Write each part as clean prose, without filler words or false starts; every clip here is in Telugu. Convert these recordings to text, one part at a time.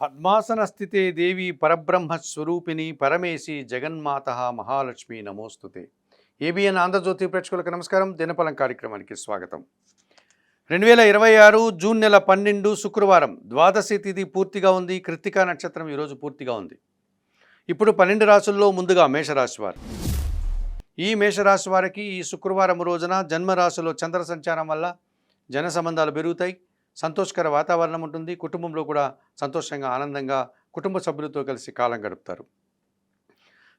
పద్మాసన స్థితే దేవి పరబ్రహ్మస్వరూపిణి పరమేశి జగన్మాత మహాలక్ష్మి నమోస్తుతే. ఏబిఎన్ ఆంధ్రజ్యోతి ప్రేక్షకులకు నమస్కారం. దినఫలం కార్యక్రమానికి స్వాగతం. 2026 జూన్ నెల 12 శుక్రవారం ద్వాదశి తిథి పూర్తిగా ఉంది. కృత్తికా నక్షత్రం ఈరోజు పూర్తిగా ఉంది. ఇప్పుడు 12 రాశుల్లో ముందుగా మేషరాశి వారు. ఈ మేషరాశి వారికి ఈ శుక్రవారం రోజున జన్మరాశిలో చంద్ర సంచారం వల్ల జన సంబంధాలు పెరుగుతాయి. సంతోషకర వాతావరణం ఉంటుంది. కుటుంబంలో కూడా సంతోషంగా ఆనందంగా కుటుంబ సభ్యులతో కలిసి కాలం గడుపుతారు.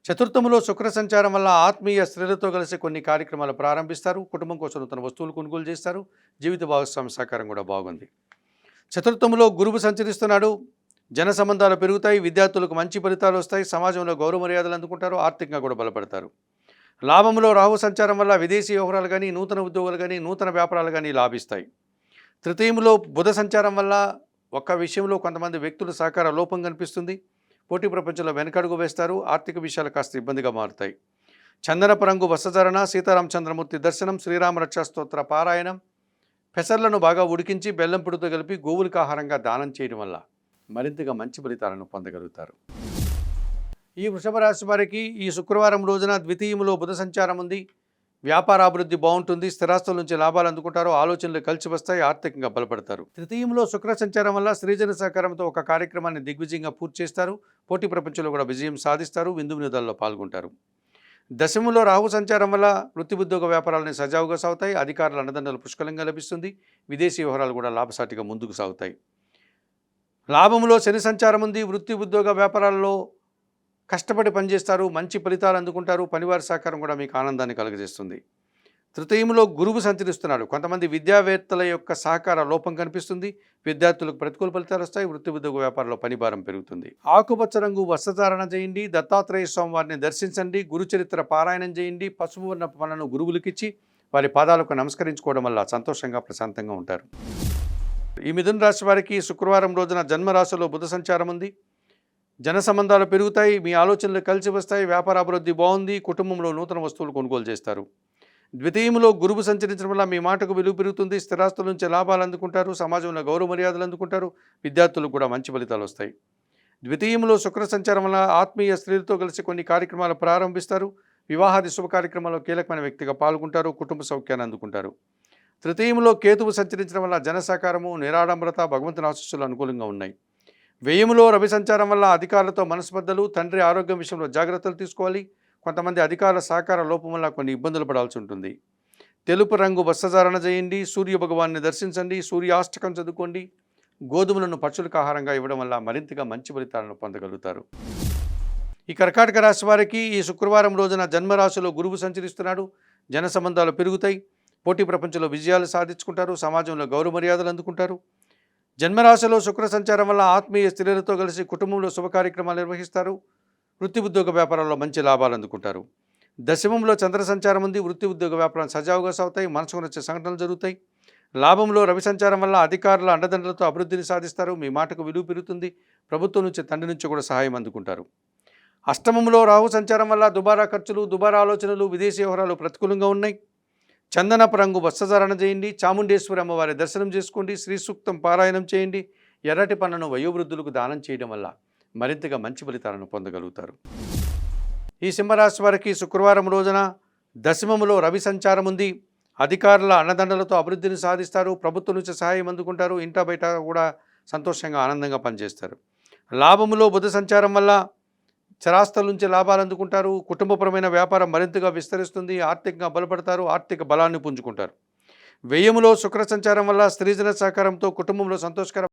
చతుర్థములో శుక్ర సంచారం వల్ల ఆత్మీయ స్త్రీలతో కలిసి కొన్ని కార్యక్రమాలు ప్రారంభిస్తారు. కుటుంబం కోసం నూతన వస్తువులు కొనుగోలు చేస్తారు. జీవిత భాగస్వామి సహకారం కూడా బాగుంది. చతుర్థములో గురువు సంచరిస్తున్నాడు. జన సంబంధాలు పెరుగుతాయి. విద్యార్థులకు మంచి ఫలితాలు వస్తాయి. సమాజంలో గౌరవ మర్యాదలు అందుకుంటారు. ఆర్థికంగా కూడా బలపడతారు. లాభంలో రాహు సంచారం వల్ల విదేశీ వ్యవహారాలు కానీ నూతన ఉద్యోగాలు కానీ నూతన వ్యాపారాలు కానీ లాభిస్తాయి. తృతీయంలో బుధ సంచారం వల్ల ఒక్క విషయంలో కొంతమంది వ్యక్తుల సహకార లోపం కనిపిస్తుంది. పోటీ ప్రపంచంలో వెనకడుగు వేస్తారు. ఆర్థిక విషయాలు కాస్త ఇబ్బందిగా మారుతాయి. చందనపు రంగు వస్త్రధారణ, సీతారామచంద్రమూర్తి దర్శనం, శ్రీరామ రక్షా స్తోత్ర పారాయణం, పెసర్లను బాగా ఉడికించి బెల్లం పొడితో కలిపి గోవులకు ఆహారంగా దానం చేయడం వల్ల మరింతగా మంచి ఫలితాలను పొందగలుగుతారు. ఈ వృషభ రాశి వారికి ఈ శుక్రవారం రోజున ద్వితీయంలో బుధ సంచారం ఉంది. వ్యాపార అభివృద్ధి బాగుంటుంది. స్థిరాస్తుల నుంచి లాభాలు అందుకుంటారు. ఆలోచనలు కలిసి వస్తాయి. ఆర్థికంగా బలపడతారు. తృతీయంలో శుక్ర సంచారం వల్ల స్త్రీజన సహకారంతో ఒక కార్యక్రమాన్ని దిగ్విజయంగా పూర్తి చేస్తారు. పోటీ ప్రపంచంలో కూడా విజయం సాధిస్తారు. విందు వినోదాల్లో పాల్గొంటారు. దశమంలో రాహు సంచారం వల్ల వృత్తి ఉద్యోగ వ్యాపారాలని సజావుగా సాగుతాయి. అధికారుల అండదండలు పుష్కలంగా లభిస్తుంది. విదేశీ వ్యవహారాలు కూడా లాభసాటిగా ముందుకు సాగుతాయి. లాభంలో శని సంచారం ఉంది. వృత్తి ఉద్యోగ వ్యాపారాల్లో కష్టపడి పనిచేస్తారు. మంచి ఫలితాలు అందుకుంటారు. పనివారి సహకారం కూడా మీకు ఆనందాన్ని కలుగజేస్తుంది. తృతీయంలో గురువు సంచరిస్తున్నాడు. కొంతమంది విద్యావేత్తల యొక్క సహకార లోపం కనిపిస్తుంది. విద్యార్థులకు ప్రతికూల ఫలితాలు వస్తాయి. వృత్తి ఉద్యోగ వ్యాపారంలో పనిభారం పెరుగుతుంది. ఆకుపచ్చ రంగు వస్త్రధారణ చేయండి. దత్తాత్రేయ స్వామి వారిని దర్శించండి. గురుచరిత్ర పారాయణం చేయండి. పసుపు వర్ణ పనులను గురువులకిచ్చి వారి పాదాలకు నమస్కరించుకోవడం వల్ల సంతోషంగా ప్రశాంతంగా ఉంటారు. ఈ మిథున రాశి వారికి శుక్రవారం రోజున జన్మరాశిలో బుధ సంచారం ఉంది. జన సంబంధాలు పెరుగుతాయి. మీ ఆలోచనలు కలిసి వస్తాయి. వ్యాపార అభివృద్ధి బాగుంది. కుటుంబంలో నూతన వస్తువులు కొనుగోలు చేస్తారు. ద్వితీయంలో గురువు సంచరించడం వల్ల మీ మాటకు విలువ పెరుగుతుంది. స్థిరాస్తుల నుంచి లాభాలు అందుకుంటారు. సమాజంలో గౌరవ మర్యాదలు అందుకుంటారు. విద్యార్థులకు కూడా మంచి ఫలితాలు వస్తాయి. ద్వితీయంలో శుక్ర సంచారం వల్ల ఆత్మీయ స్త్రీలతో కలిసి కొన్ని కార్యక్రమాలు ప్రారంభిస్తారు. వివాహాది శుభ కార్యక్రమాల్లో కీలకమైన వ్యక్తిగా పాల్గొంటారు. కుటుంబ సౌఖ్యాన్ని అందుకుంటారు. తృతీయంలో కేతువు సంచరించడం వల్ల జన సహకారము, నిరాడంబరత, భగవంతుని ఆశీస్సులు అనుకూలంగా ఉన్నాయి. వ్యయంలో రవి సంచారం వల్ల అధికారులతో మనస్పర్ధలు, తండ్రి ఆరోగ్యం విషయంలో జాగ్రత్తలు తీసుకోవాలి. కొంతమంది అధికారుల సహకార లోపం వల్ల కొన్ని ఇబ్బందులు పడాల్సి ఉంటుంది. తెలుపు రంగు వస్త్రధారణ చేయండి. సూర్య భగవాన్ని దర్శించండి. సూర్యాష్టకం చదువుకోండి. గోధుమలను పక్షులకు ఆహారంగా ఇవ్వడం వల్ల మరింతగా మంచి ఫలితాలను పొందగలుగుతారు. ఈ కర్కాటక రాశి వారికి ఈ శుక్రవారం రోజున జన్మరాశిలో గురువు సంచరిస్తున్నాడు. జన సంబంధాలు పెరుగుతాయి. పోటీ ప్రపంచంలో విజయాలు సాధించుకుంటారు. సమాజంలో గౌరవ మర్యాదలు అందుకుంటారు. జన్మరాశిలో శుక్ర సంచారం వల్ల ఆత్మీయ స్త్రీలతో కలిసి కుటుంబంలో శుభ కార్యక్రమాలు నిర్వహిస్తారు. వృత్తి ఉద్యోగ వ్యాపారాల్లో మంచి లాభాలు అందుకుంటారు. దశమంలో చంద్ర సంచారం ఉంది. వృత్తి ఉద్యోగ వ్యాపారాలు సజావుగా సాగుతాయి. మనసుకు నచ్చే సంఘటనలు జరుగుతాయి. లాభంలో రవి సంచారం వల్ల అధికారుల అండదండలతో అభివృద్ధిని సాధిస్తారు. మీ మాటకు విలువ పెరుగుతుంది. ప్రభుత్వం నుంచి, తండ్రి నుంచి కూడా సహాయం అందుకుంటారు. అష్టమంలో రాహు సంచారం వల్ల దుబారా ఖర్చులు, దుబారా ఆలోచనలు, విదేశీ వ్యవహారాలు ప్రతికూలంగా ఉన్నాయి. చందనపు రంగు వస్త్రధారణ చేయండి. చాముండేశ్వరి అమ్మవారి దర్శనం చేసుకోండి. శ్రీ సూక్తం పారాయణం చేయండి. ఎర్రటి పన్నును వయోవృద్ధులకు దానం చేయడం వల్ల మరింతగా మంచి ఫలితాలను పొందగలుగుతారు. ఈ సింహరాశి వారికి శుక్రవారం రోజున దశమములో రవి సంచారం ఉంది. అధికారుల అండదండలతో అభివృద్ధిని సాధిస్తారు. ప్రభుత్వం నుంచి సహాయం అందుకుంటారు. ఇంట బయట కూడా సంతోషంగా ఆనందంగా పనిచేస్తారు. లాభములో బుధ సంచారం వల్ల స్థిరాస్తుల నుంచి లాభాలు అందుకుంటారు. కుటుంబపరమైన వ్యాపారం మరింతగా విస్తరిస్తుంది. ఆర్థికంగా బలపడతారు. ఆర్థిక బలాన్ని పుంజుకుంటారు. వ్యయములో శుక్ర సంచారం వల్ల స్త్రీజన సహకారంతో కుటుంబంలో సంతోషకర